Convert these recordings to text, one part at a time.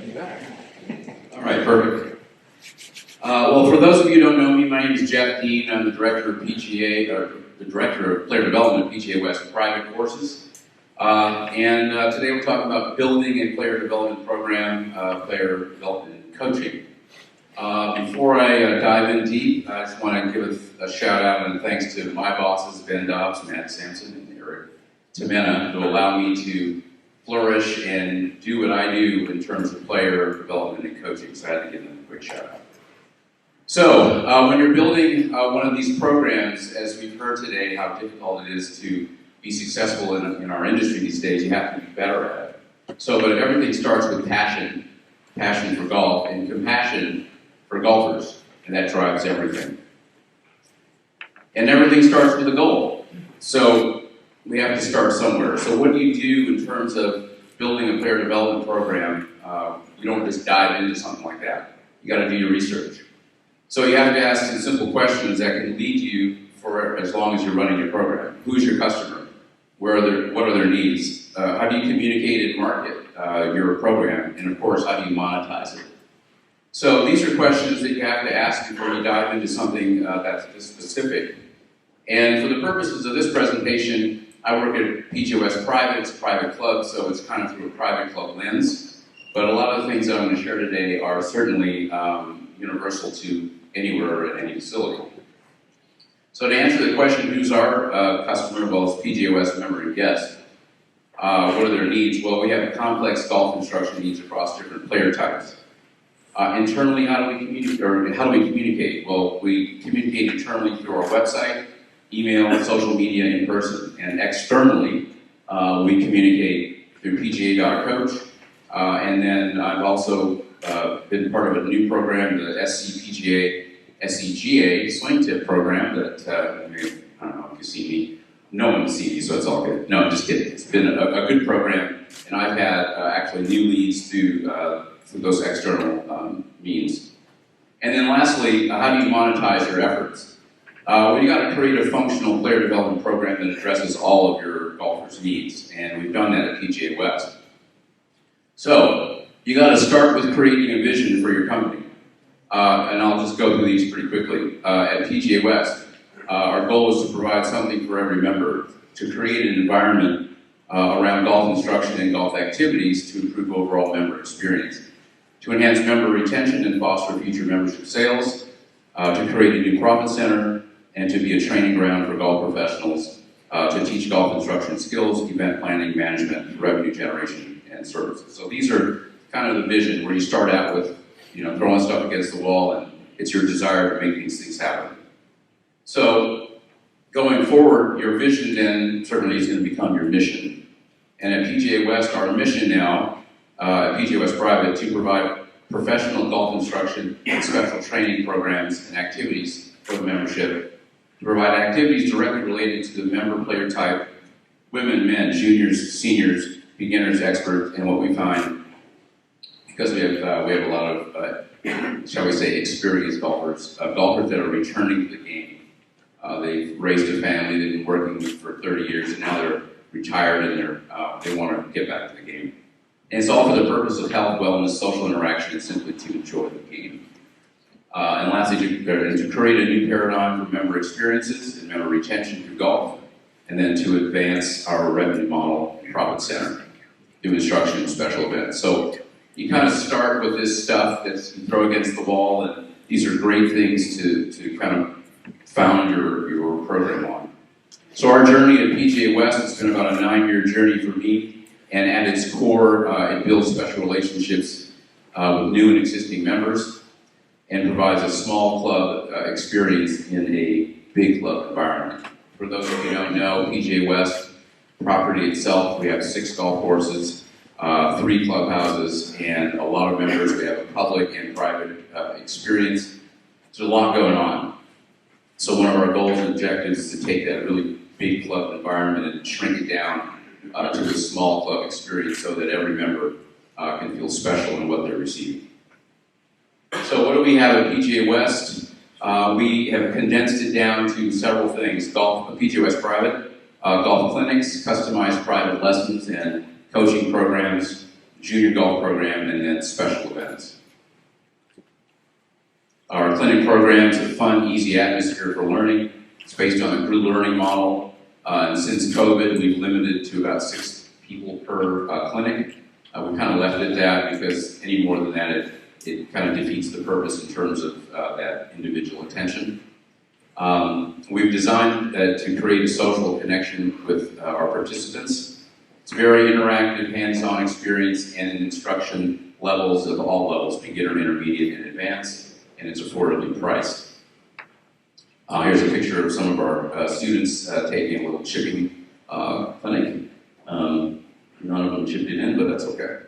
All right, perfect. Well, for those of you who don't know me, my name is Geoff Dean. I'm the director of PGA, or the director of player development at PGA West private courses. Today we're talking about building a player development program, player development and coaching. Before I dive in deep, I just want to give a shout out and thanks to my bosses, Ben Dobbs, Matt Sampson, and Eric Timena, to allow me to flourish and do what I do in terms of player development and coaching. So I had to give them a quick shout out. So when you're building one of these programs, as we've heard today, how difficult it is to be successful in our industry these days, you have to be better at it. But everything starts with passion for golf, and compassion for golfers, and that drives everything. And everything starts with a goal. So we have to start somewhere. So what do you do in terms of building a player development program? You don't just dive into something like that. You got to do your research. So you have to ask some simple questions that can lead you for as long as you're running your program. Who's your customer? What are their needs? How do you communicate and market your program? And of course, how do you monetize it? So these are questions that you have to ask before you dive into something that's specific. And for the purposes of this presentation, I work at PGA West Private. It's a private club, so it's kind of through a private club lens. But a lot of the things that I'm going to share today are certainly universal to anywhere at any facility. So to answer the question, who's our customer? Well, it's PGA West member and guest. What are their needs? Well, we have complex golf instruction needs across different player types. Internally, how do we communicate? Well, we communicate internally through our website, email, social media, in person. And externally, we communicate through PGA.coach. And then I've also been part of a new program, the SEGA swing tip program that, I don't know if you see me, no one can see me, so it's all good. No, I'm just kidding. It's been a good program, and I've had actually new leads through those external means. And then lastly, how do you monetize your efforts? Well, you got to create a functional player development program that addresses all of your golfers' needs, and we've done that at PGA West. So you got to start with creating a vision for your company. And I'll just go through these pretty quickly. At PGA West, our goal is to provide something for every member, to create an environment around golf instruction and golf activities to improve overall member experience, to enhance member retention and foster future membership sales, to create a new profit center, and to be a training ground for golf professionals, to teach golf instruction skills, event planning, management, revenue generation, and services. So these are kind of the vision where you start out with throwing stuff against the wall, and it's your desire to make these things happen. So, going forward, your vision then certainly is going to become your mission. And at PGA West, our mission now, at PGA West Private, to provide professional golf instruction and special training programs and activities for the membership, to provide activities directly related to the member player type, women, men, juniors, seniors, beginners, experts, and what we find, because we have a lot of, shall we say, experienced golfers, golfers that are returning to the game. They've raised a family, they've been working for 30 years, and now they're retired and they want to get back to the game. And it's all for the purpose of health, wellness, social interaction, and simply to enjoy the game. And lastly, to create a new paradigm for member experiences and member retention through golf, and then to advance our revenue model and profit center through instruction and special events. So you kind of start with this stuff that you throw against the wall, and these are great things to kind of found your program on. So our journey at PGA West has been about a 9-year journey for me, and at its core, it builds special relationships with new and existing members, and provides a small club experience in a big club environment. For those of you who don't know, PGA West property itself, we have 6 golf courses, 3 clubhouses, and a lot of members. We have a public and private experience. There's a lot going on. So one of our goals and objectives is to take that really big club environment and shrink it down to a small club experience so that every member can feel special in what they're receiving. So what do we have at PGA West? We have condensed it down to several things. PGA West Private, golf clinics, customized private lessons and coaching programs, junior golf program, and then special events. Our clinic program is a fun, easy atmosphere for learning. It's based on a group learning model. And since COVID, we've limited to about 6 people per clinic. We kind of left it at that because any more than that, it kind of defeats the purpose in terms of that individual attention. We've designed to create a social connection with our participants. It's a very interactive, hands-on experience and instruction levels of all levels, beginner, intermediate, and advanced, and it's affordably priced. Here's a picture of some of our students taking a little chipping clinic. None of them chipped it in, but that's okay.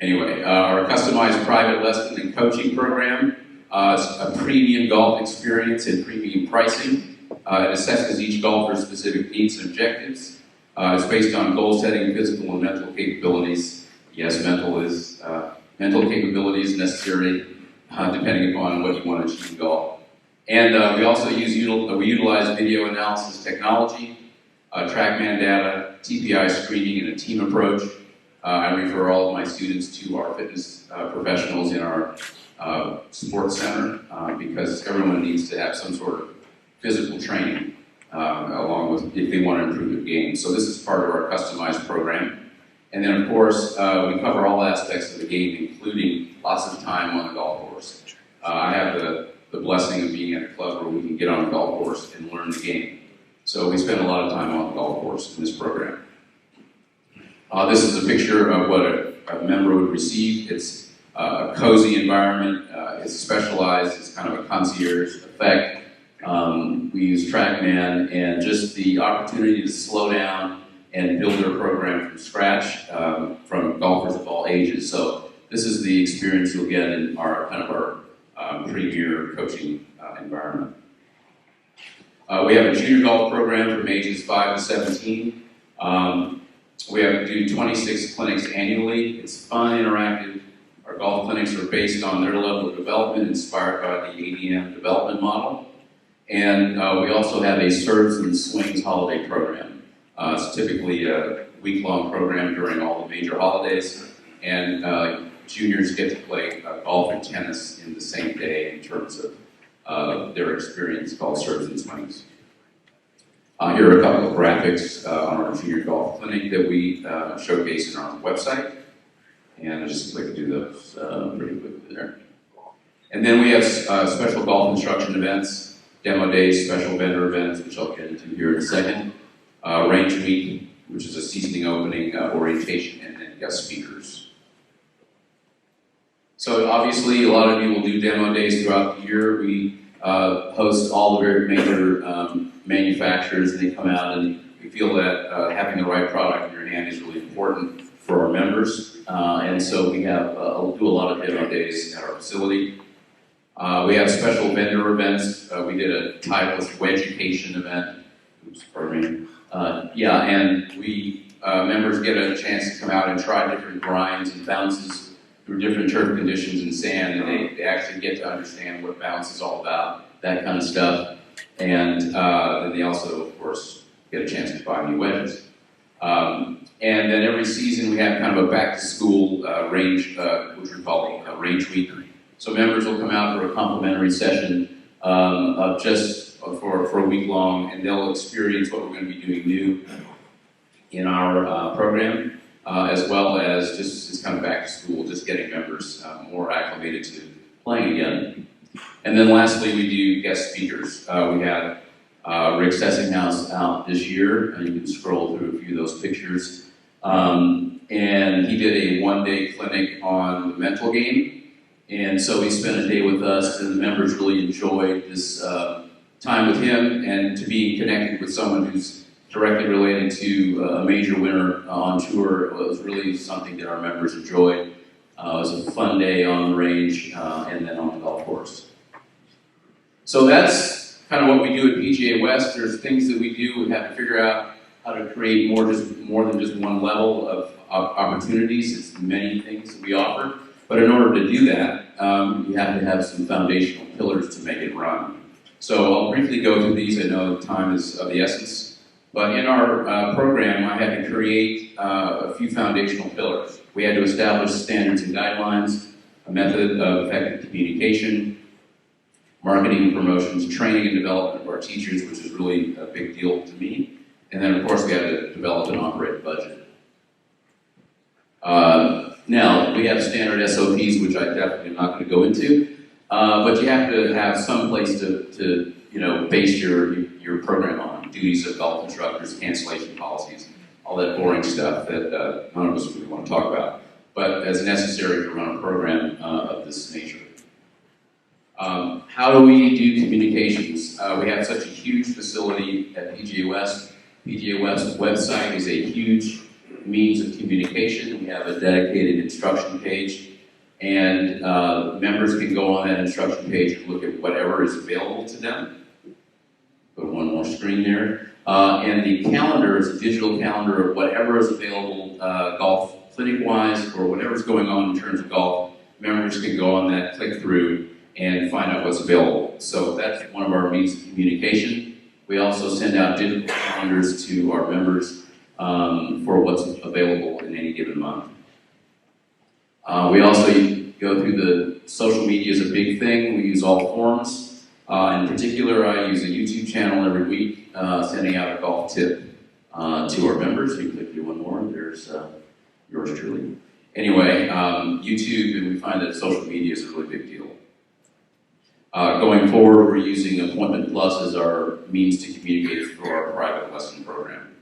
Anyway, our customized private lesson and coaching program is a premium golf experience and premium pricing. It assesses each golfer's specific needs and objectives. It's based on goal setting, physical and mental capabilities. Yes, mental capabilities necessary depending upon what you want to achieve in golf. And we also utilize video analysis technology, TrackMan data, TPI screening, and a team approach. I refer all of my students to our fitness professionals in our sports center because everyone needs to have some sort of physical training along with if they want to improve their game. So this is part of our customized program. And then of course, we cover all aspects of the game, including lots of time on the golf course. I have the blessing of being at a club where we can get on the golf course and learn the game. So we spend a lot of time on the golf course in this program. This is a picture of what a member would receive. It's a cozy environment. It's specialized. It's kind of a concierge effect. We use TrackMan and just the opportunity to slow down and build their program from scratch from golfers of all ages. So this is the experience you'll get in our premier coaching environment. We have a junior golf program from ages 5 to 17. We do 26 clinics annually. It's fun, interactive. Our golf clinics are based on their level of development, inspired by the ADM development model. And we also have a serves and swings holiday program. It's typically a week-long program during all the major holidays. And juniors get to play golf and tennis in the same day in terms of their experience called serves and swings. Here are a couple of graphics on our junior golf clinic that we showcase on our website. And I'll just click through those pretty quickly there. And then we have special golf instruction events, demo days, special vendor events, which I'll get into here in a second. Range week, which is a seasoning opening, orientation, and then guest speakers. So obviously, a lot of you will do demo days throughout the year. We host all the very major manufacturers, and they come out, and we feel that having the right product in your hand is really important for our members. And so we have do a lot of demo days at our facility. We have special vendor events. We did a Titleist Wedge-cation event. Oops, pardon me. And we members get a chance to come out and try different grinds and bounces through different turf conditions and sand, and they actually get to understand what bounce is all about, that kind of stuff. And then they also, of course, get a chance to buy new wedges. And then every season we have kind of a back-to-school range, which we call range week. So members will come out for a complimentary session just for a week long, and they'll experience what we're going to be doing new in our program, as well as just it's kind of back to school, just getting members more acclimated to playing again. And then lastly, we do guest speakers. We had Rick Sessinghouse out this year, and you can scroll through a few of those pictures. And he did a one-day clinic on the mental game. And so he spent a day with us, and the members really enjoyed this time with him, and to be connected with someone who's directly related to a major winner on tour was really something that our members enjoyed. It was a fun day on the range and then on the golf course. So that's kind of what we do at PGA West. There's things that we do. We have to figure out how to create more than just one level of opportunities. It's many things that we offer. But in order to do that, you have to have some foundational pillars to make it run. So I'll briefly go through these. I know time is of the essence. But in our program, I had to create a few foundational pillars. We had to establish standards and guidelines, a method of effective communication, marketing and promotions, training and development of our teachers, which is really a big deal to me. And then, of course, we had to develop and operate a budget. Now, we have standard SOPs, which I definitely am not going to go into, but you have to have some place to base your program on. Duties of golf instructors, cancellation policies, all that boring stuff that none of us really want to talk about, but as necessary to run a program of this nature. How do we do communications? We have such a huge facility at PGA West. PGA West's website is a huge means of communication. We have a dedicated instruction page, and members can go on that instruction page and look at whatever is available to them. Put one more screen there. And the calendar is a digital calendar of whatever is available golf clinic-wise or whatever's going on in terms of golf. Members can go on that, click through, and find out what's available. So that's one of our means of communication. We also send out digital calendars to our members for what's available in any given month. We also go through the social media is a big thing. We use all forms. In particular, I use a YouTube channel every week, sending out a golf tip to our members. You click through one more, there's yours truly. Anyway, YouTube, and we find that social media is a really big deal. Going forward, we're using Appointment Plus as our means to communicate through our private lesson program.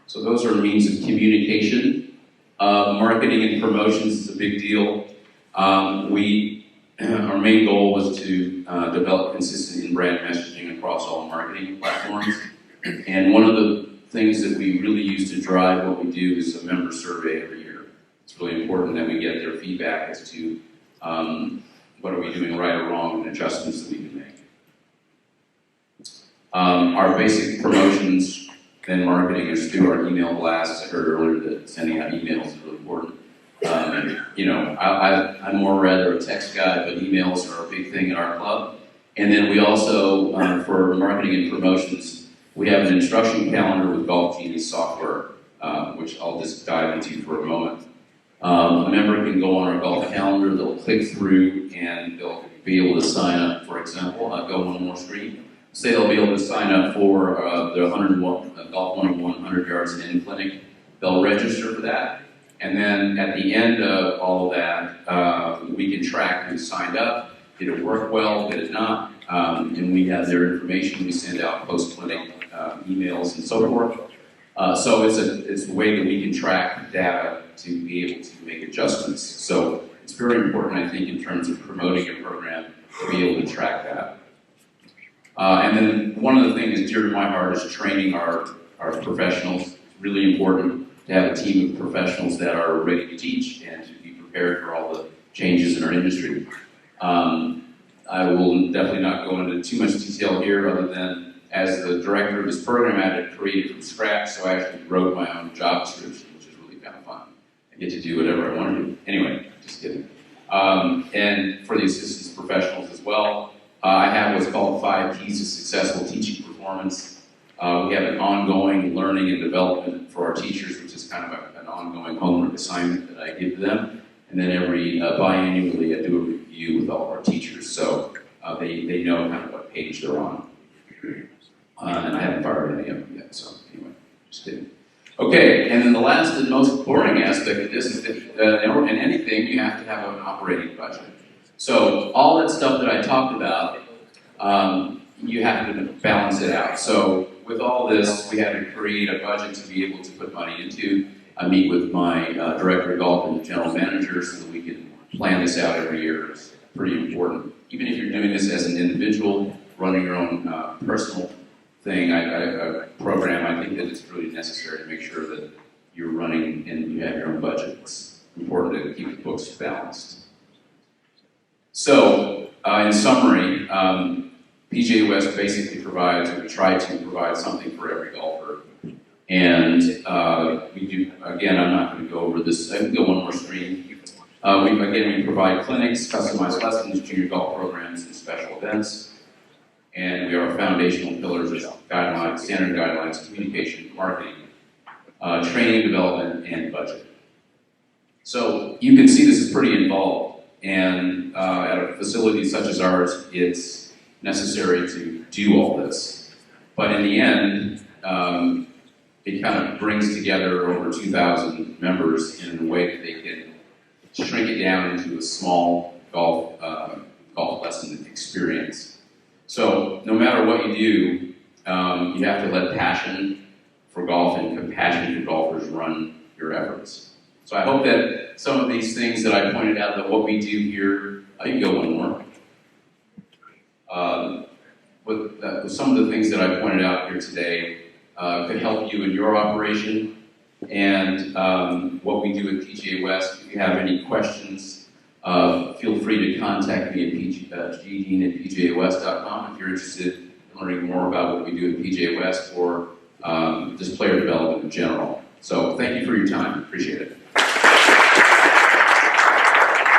So those are means of communication. Marketing and promotions is a big deal. Our main goal was to develop consistent in-brand messaging across all marketing platforms. And one of the things that we really use to drive what we do is a member survey every year. It's really important that we get their feedback as to what are we doing right or wrong and adjustments that we can make. Our basic promotions and marketing is through our email blasts. I heard earlier that sending out emails is really important. I'm more rather a text guy, but emails are a big thing in our club. And then we also, for marketing and promotions, we have an instruction calendar with Golf Genius software, which I'll just dive into for a moment. A member can go on our golf calendar, they'll click through, and they'll be able to sign up, for example. I'll go one more screen. Say they'll be able to sign up for the 101 Golf 101 100 yards in clinic. They'll register for that. And then at the end of all of that, we can track who signed up. Did it work well? Did it not? And we have their information. We send out post-clinic emails and so forth. So it's a way that we can track data to be able to make adjustments. So it's very important, I think, in terms of promoting a program to be able to track that. And then one of the things that's dear to my heart is training our professionals. It's really important to have a team of professionals that are ready to teach and to be prepared for all the changes in our industry. I will definitely not go into too much detail here other than as the director of this program, I had to create it from scratch, so I actually wrote my own job description, which is really kind of fun. I get to do whatever I want to do. Anyway, just kidding. And for the assistants professionals as well, I have what's called 5 keys to successful teaching performance. We have an ongoing learning and development for our teachers, which is kind of an ongoing homework assignment that I give to them. And then every biannually, I do a review with all of our teachers, so they know kind of what page they're on. And I haven't fired any of them yet, so anyway, just kidding. Okay, and then the last and most boring aspect of this is that in anything, you have to have an operating budget. So all that stuff that I talked about, you have to balance it out. So with all this, we had to create a budget to be able to put money into. I meet with my director of golf and the general manager so that we can plan this out every year. It's pretty important. Even if you're doing this as an individual, running your own personal thing, program, I think that it's really necessary to make sure that you're running and you have your own budget. It's important to keep the books balanced. So, in summary, PGA West basically provides, or we try to provide something for every golfer. And we do, again, I'm not going to go over this, I can go one more screen. We provide clinics, customized lessons, junior golf programs, and special events. and we are foundational pillars of guidelines, standard guidelines, communication, marketing, training, development, and budget. So you can see this is pretty involved, and at a facility such as ours, it's necessary to do all this. But in the end, it kind of brings together over 2,000 members in a way that they can shrink it down into a small golf lesson experience. So no matter what you do, you have to let passion for golf and compassion for golfers run your efforts. So I hope that some of these things that I pointed out, that what we do here, I can go one more. With some of the things that I pointed out here today could help you in your operation and what we do at PGA West. If you have any questions, feel free to contact me at gdean@pgawest.com if you're interested in learning more about what we do at PGA West or just player development in general. So thank you for your time. Appreciate it.